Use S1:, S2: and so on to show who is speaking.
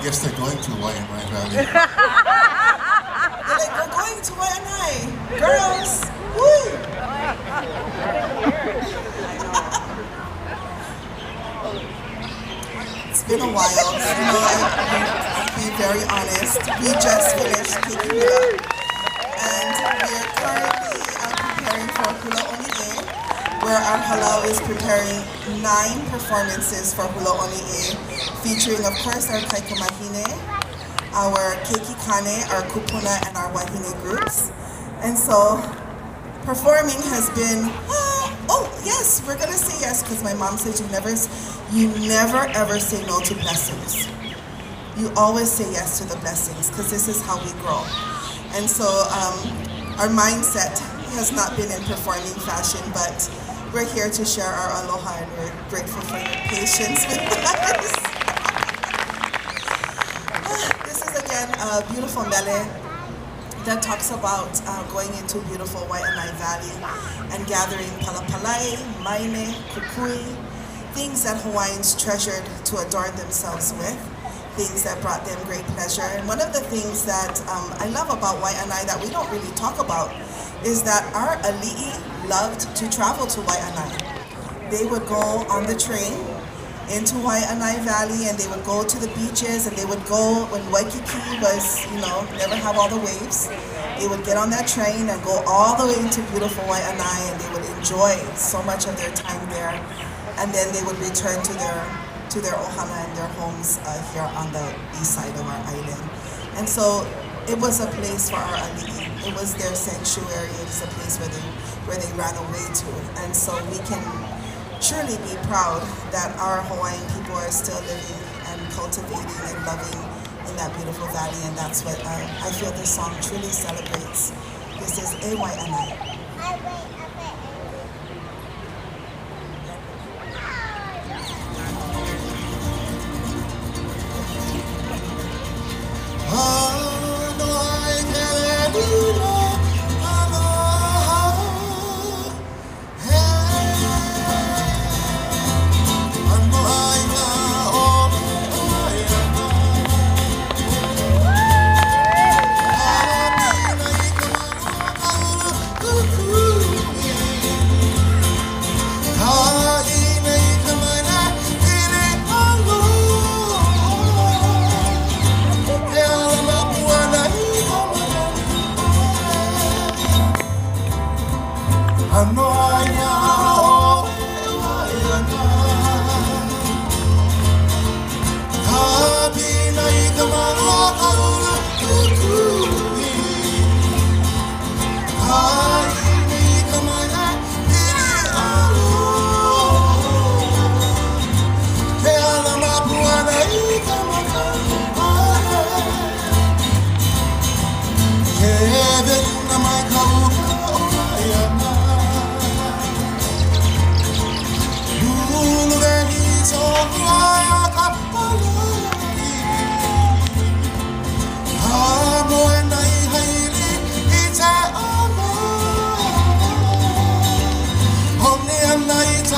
S1: guess they're going to Waiʻanae Valley.
S2: They're like, we're going to Waiʻanae. Girls, woo! It's been a while, I'll be very honest. We just finished Keiki Hula, and we are currently preparing for Hula Lilia, where our Hālau is preparing 9 performances for Hula Lilia, featuring, of course, our kaikamāhine, our keiki kane, our kupuna, and our wahine groups. And so, performing has been, oh yes, we're gonna say yes, because my mom said you never ever say no to blessings. You always say yes to the blessings, because this is how we grow. And so, our mindset has not been in performing fashion, but we're here to share our aloha, and we're grateful for your patience with us. This is again a beautiful mele that talks about going into beautiful Waiʻanae Valley and gathering palapalai, maine, kukui, things that Hawaiians treasured to adorn themselves with, things that brought them great pleasure. And one of the things that I love about Waiʻanae that we don't really talk about is that our ali'i loved to travel to Waiʻanae. They would go on the train into Waiʻanae Valley, and they would go to the beaches, and they would go when Waikiki was, never have all the waves. They would get on that train and go all the way into beautiful Waiʻanae, and they would enjoy so much of their time there. And then they would return to their ohana and their homes here on the east side of our island. And so it was a place for our ali'i. It was their sanctuary. It was a place where they ran away to. And so we can truly be proud that our Hawaiian people are still living and cultivating and loving in that beautiful valley. And that's what I feel this song truly celebrates. This is E Waiʻanae.
S3: Omni and night,